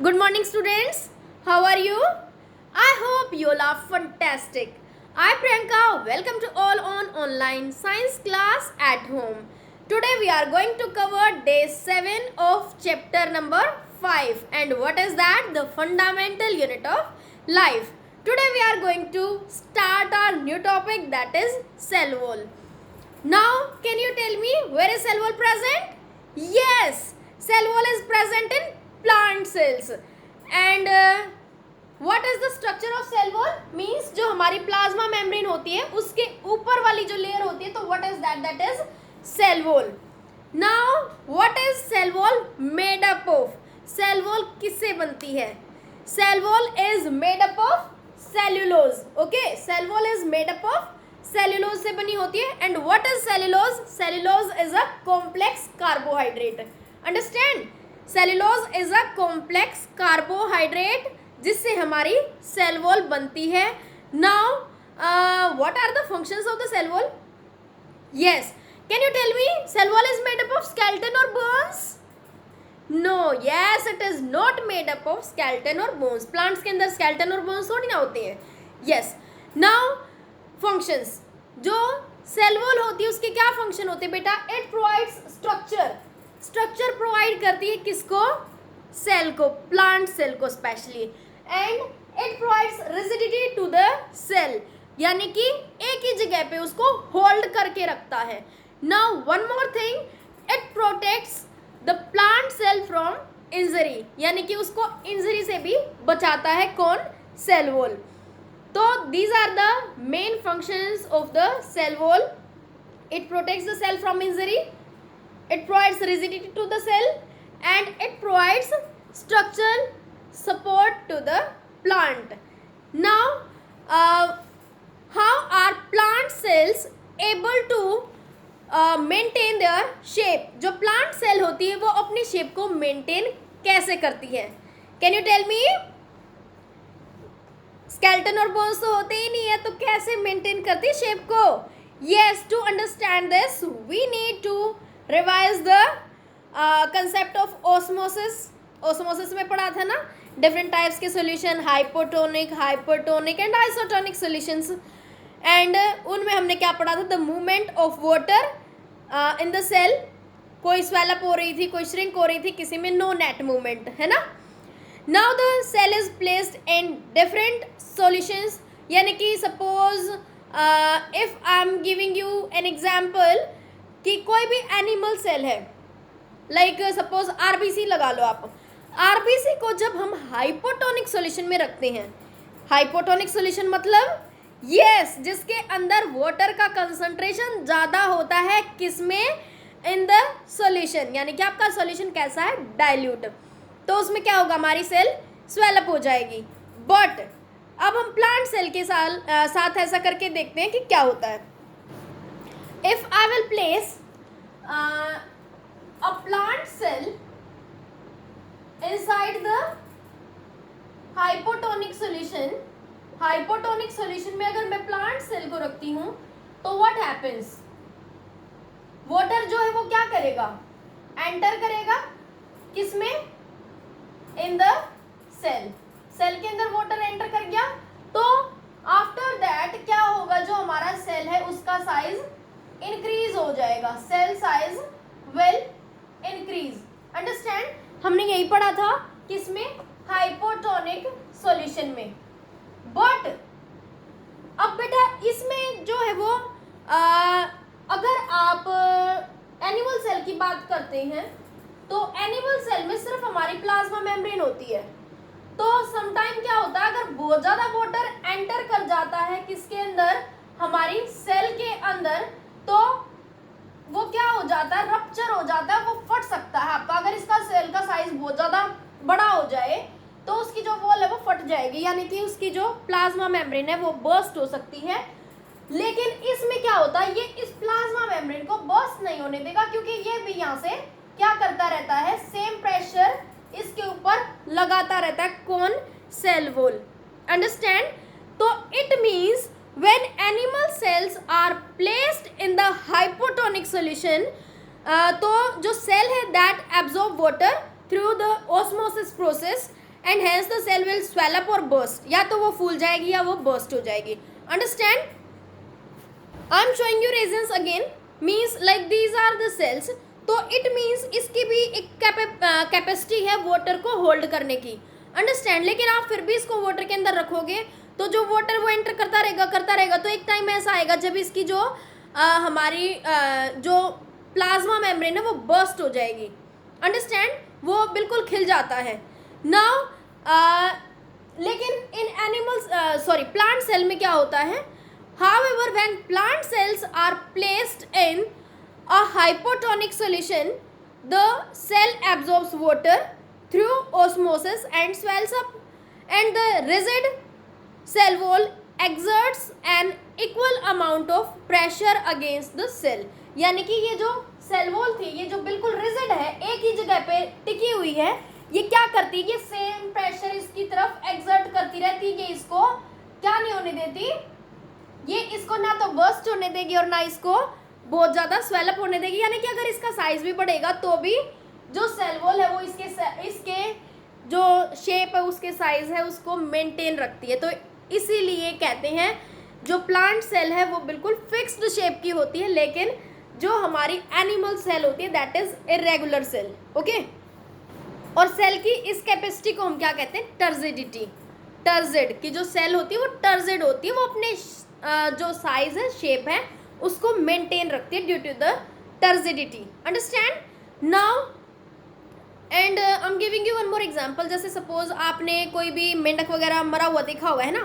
Good morning, students. How are you? I hope you all are fantastic. I, Priyanka, welcome to all on online science class at home. Today we are going to cover day 7 of chapter number 5. And what is that? The fundamental unit of life. Today we are going to start our new topic, that is cell wall. Now, can you tell me where is cell wall present? Yes, cell wall is present in plant cells. And what is the structure of cell wall? Means जो हमारी plasma membrane होती है उसके ऊपर वाली जो layer होती है, तो what is that? That is cell wall. Now, what is cell wall made up of? Cell wall किससे बनती है? Cell wall is made up of cellulose. Okay, cell wall is made up of cellulose से बनी होती है. And what is cellulose? Cellulose is a complex carbohydrate. Understand? Cellulose is a complex carbohydrate जिससे हमारी cell wall बनती है. Now what are the functions of the cell wall? Yes, can you tell me cell wall is made up of skeleton और bones? No, yes, it is not made up of skeleton और bones. Plants के अंदर skeleton और bones थोड़ी ना होते हैं. Yes. Now functions, जो सेल वॉल होती है उसके क्या फंक्शन होते हैं बेटा? It provides structure. Structure provide करती है किसको? सेल को, प्लांट सेल को specially. And it provides rigidity to the cell, यानी कि एक ही जगह पे उसको होल्ड करके रखता है. Now one more thing, it protects the plant cell from injury, यानी कि उसको इंजरी से भी बचाता है. कौन? Cell wall. So these are the main functions of the cell wall. It protects the cell from injury, it provides rigidity to the cell, and it provides structural support to the plant. Now, how are plant cells able to maintain their shape? जो plant cell होती है वो अपनी shape को maintain कैसे करती है? Can you tell me? Skeleton और बोन्स तो होते ही नहीं है, तो कैसे मेंटेन करती है शेप को? Yes, to understand this we need to revise the concept of osmosis. Osmosis में पढ़ा था ना, डिफरेंट टाइप्स के solution, hypotonic, hypertonic and isotonic solutions. एंड उनमें हमने क्या पढ़ा था? The movement of water in the cell. कोई स्वेलअप हो रही थी, कोई श्रिंक हो रही थी, किसी में नो नेट मूवमेंट, है ना. Now the cell is placed in different solutions, यानी कि suppose if I am giving you an example कि कोई भी animal cell है, like suppose RBC लगा लो आप. RBC को जब हम hypotonic solution में रखते हैं, hypotonic solution मतलब yes, जिसके अंदर water का concentration ज़्यादा होता है, किसमें? in the solution, यानी कि आपका solution कैसा है? dilute. तो उसमें क्या होगा? हमारी सेल स्वेलअप हो जाएगी. बट अब हम प्लांट सेल के साथ ऐसा करके देखते हैं कि क्या होता है. If I will place a plant cell inside the hypotonic solution, hypotonic solution में अगर मैं प्लांट सेल को रखती हूं तो व्हाट हैपेंस? वाटर जो है वो क्या करेगा? एंटर करेगा किसमें? इन द सेल. सेल के अंदर वाटर एंटर कर गया, तो आफ्टर दैट क्या होगा? जो हमारा सेल है उसका साइज इंक्रीज हो जाएगा. Cell size will increase. Understand? हमने यही पढ़ा था किसमें? हाइपोटोनिक सॉल्यूशन में. बट अब बेटा इसमें जो है वो अगर आप एनिमल सेल की बात करते हैं तो एनिमल सेल में सिर्फ हमारी प्लाज्मा मेम्ब्रेन होती है. तो समटाइम क्या होता है? अगर बहुत ज़्यादा वाटर एंटर कर जाता है किसके अंदर? हमारी सेल के अंदर, तो वो क्या हो जाता है? रप्चर हो जाता है, वो फट सकता है आपका. अगर इसका सेल का साइज बहुत ज़्यादा बड़ा हो जाए तो उसकी जो वॉल है वो फट जाएगी, यानी कि उसकी जो प्लाज्मा मेम्ब्रेन है वो बर्स्ट हो सकती है. लेकिन इसमें क्या होता है? ये इस प्लाज्मा मेम्ब्रेन को बर्स्ट नहीं होने देगा, क्योंकि ये भी यहाँ से क्या करता रहता है? सेम प्रेशर इसके ऊपर लगाता रहता है. कौन? Cell wall. अंडरस्टैंड? तो it means when animal cells are placed in the hypotonic solution, तो जो सेल है that absorb water through the osmosis process and hence the cell will swell up और बर्स्ट, या तो वो फूल जाएगी या वो बर्स्ट हो जाएगी। Understand? I am showing you reasons again, means like these are the cells, तो इट मीन्स इसकी भी एक कैपेसिटी है वाटर को होल्ड करने की। अंडरस्टैंड? लेकिन आप फिर भी इसको वाटर के अंदर रखोगे तो जो वाटर वो एंटर करता रहेगा, तो एक टाइम ऐसा आएगा जब इसकी जो हमारी जो प्लाज्मा मेम्ब्रेन है वो बर्स्ट हो जाएगी। अंडरस्टैंड? वो बिल्कुल खिल जाता है। नाउ लेकिन इन एनिमल्स प्लांट सेल में क्या होता है, however when plant cells are placed in a hypotonic solution, the cell absorbs water through osmosis and swells up, and the rigid cell wall exerts an equal amount of pressure against the cell। यानी कि ये जो cell wall थी, ये जो बिल्कुल rigid है, एक ही जगह पे टिकी हुई है, ये क्या करती है, ये सेम प्रेशर इसकी तरफ एक्सर्ट करती रहती है, ये इसको क्या नहीं होने देती, ये इसको ना तो बर्स्ट होने देगी और ना इसको बहुत ज़्यादा स्वेलअप होने देगी। यानी कि अगर इसका साइज भी बढ़ेगा तो भी जो सेल वॉल है वो इसके जो शेप है, उसके साइज है, उसको मेंटेन रखती है। तो इसीलिए कहते हैं जो प्लांट सेल है वो बिल्कुल फिक्स्ड शेप की होती है, लेकिन जो हमारी एनिमल सेल होती है that is irregular cell. Okay, और सेल की इस कैपेसिटी को हम क्या कहते हैं, टर्जिडिटी। टर्जिड की जो सेल होती है वो टर्जिड होती है, वो अपने जो साइज है, शेप है, उसको मेंटेन रखती है due to the turgidity. Understand? Now and I am giving you one more example. जैसे सपोज आपने कोई भी मेंढक वगैरह मरा हुआ देखा हुआ है ना,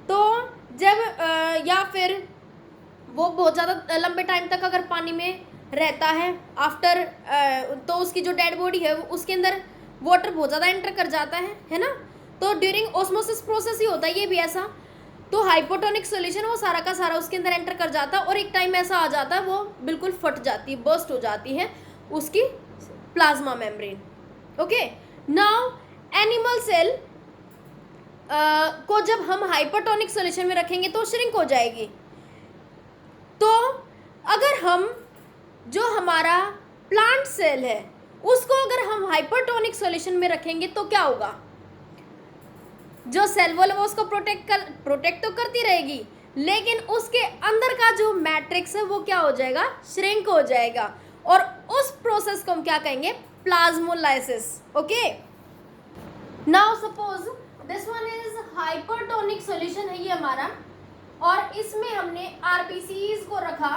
तो जब या फिर वो बहुत ज़्यादा लंबे टाइम तक अगर पानी में रहता है आफ्टर, तो उसकी जो डेड बॉडी है उसके अंदर वाटर बहुत ज़्यादा एंटर कर जाता है ना। तो ड्यूरिंग ऑस्मोसिस प्रोसेस ही होता है ये भी ऐसा। तो हाइपोटोनिक सॉल्यूशन वो सारा का सारा उसके अंदर एंटर कर जाता है और एक टाइम ऐसा आ जाता है वो बिल्कुल फट जाती है, बर्स्ट हो जाती है उसकी plasma membrane. Okay, now animal cell को जब हम हाइपोटोनिक सॉल्यूशन में रखेंगे तो श्रिंक हो जाएगी। तो अगर हम जो हमारा प्लांट सेल है उसको अगर हम हाइपरटोनिक सॉल्यूशन में रखेंगे तो क्या होगा, जो सेल वॉल है वो उसको प्रोटेक्ट तो करती रहेगी, लेकिन उसके अंदर का जो मैट्रिक्स है वो क्या हो जाएगा, श्रिंक हो जाएगा, और उस प्रोसेस को हम क्या कहेंगे, plasmolysis. Okay, now suppose this one is hypertonic solution है ये हमारा, और इसमें हमने आरबीसीज को रखा,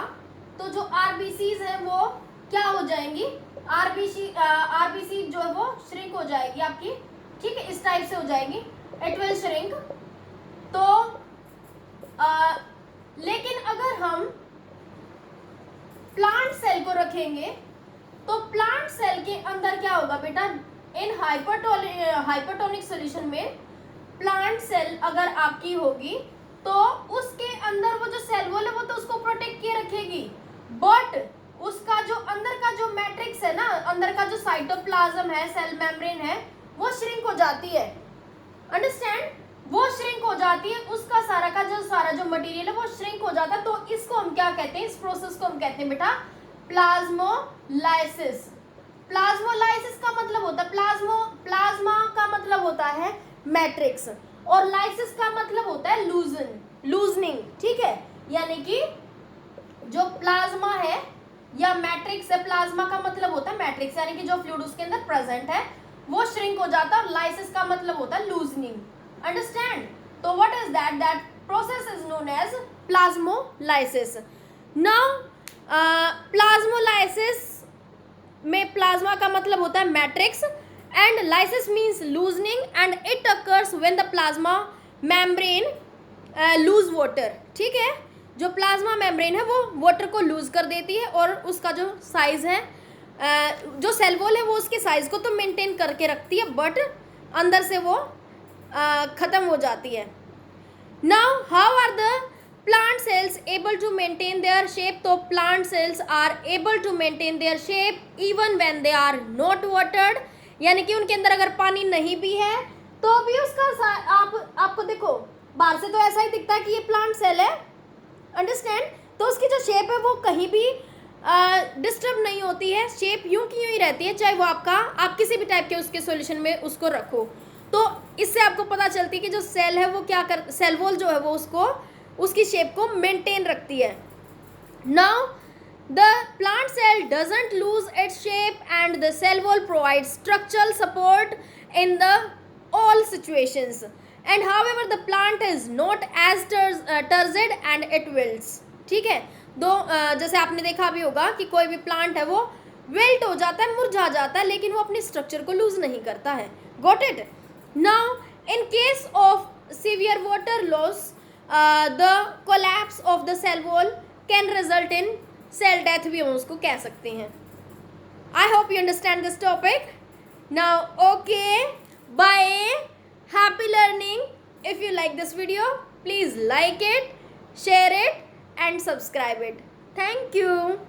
तो जो आरबीसीज है वो क्या हो जाएंगी, आरबीसी जो है वो श्रिंक हो जाएगी आपकी, ठीक है, इस टाइप से हो जाएगी, इट विल श्रिंक। तो लेकिन अगर हम प्लांट सेल को रखेंगे तो प्लांट सेल के अंदर क्या होगा बेटा, इन हाइपरटोनिक सॉल्यूशन में प्लांट सेल अगर आपकी होगी तो उसके अंदर वो जो सेल वॉल है वो तो उसको प्रोटेक्ट किए रखेगी, बट उसका जो अंदर का जो मैट्रिक्स है ना, अंदर का जो साइटोप्लाज्म है, सेल मेम्ब्रेन है, वो श्रिंक हो जाती है। अंडरस्टैंड? वो श्रिंक हो जाती है, उसका सारा जो मटेरियल है वो श्रिंक हो जाता है। तो इसको हम क्या कहते हैं, इस प्रोसेस को हम कहते हैं बेटा प्लाज्मोलाइसिस। प्लाज्मोलाइसिस का मतलब होता है प्लाज्मा का मतलब होता है मैट्रिक्स, और लाइसिस का मतलब होता है लूजनिंग, ठीक है। यानी कि जो प्लाज्मा है या मैट्रिक्स है, प्लाज्मा का मतलब होता है मैट्रिक्स, यानी कि जो फ्लूइड उसके अंदर प्रेजेंट है वो श्रिंक हो जाता है, और लाइसिस का मतलब होता है लूजनिंग। अंडरस्टैंड? तो what is that process is known as plasmolysis. Now plasmolysis में प्लाज्मा का मतलब होता है matrix, and lysis means loosening, and it occurs when the plasma membrane lose water। ठीक है, जो प्लाज्मा मेम्ब्रेन है वो वाटर को लूज कर देती है, और उसका जो साइज है, जो सेल वॉल है वो उसके साइज को तो मेंटेन करके रखती है, बट अंदर से वो ख़त्म हो जाती है। Now how are the plant cells able to maintain their shape? तो plant cells are able to maintain their shape even when they are not watered, यानी कि उनके अंदर अगर पानी नहीं भी है तो भी उसका आपको देखो बाहर से तो ऐसा ही दिखता है कि ये प्लांट सेल है, अंडरस्टैंड? तो उसकी जो शेप है वो कहीं भी डिस्टर्ब नहीं होती है, शेप यूं की यूं ही रहती है, चाहे वो आप किसी भी टाइप के उसके सॉल्यूशन में उसको रखो। तो इससे आपको पता चलती है कि जो सेल है वो क्या कर, सेल वॉल जो है वो उसको उसकी शेप को मेंटेन रखती है. Now the plant cell doesn't lose its shape and the cell wall provides structural support in the all situations, and however the plant is not as turgid and it wilts. ठीक है, जैसे आपने देखा भी होगा कि कोई भी प्लांट है वो विल्ट हो जाता है, मुरझा जाता है, लेकिन वो अपने स्ट्रक्चर को लूज नहीं करता है. Got it. Now in case of severe water loss the collapse of the cell wall can result in cell death भी हम उसको कह सकते हैं. I hope you understand this topic. Now okay, bye, happy learning. If you like this video please like it, share it and subscribe it. Thank you.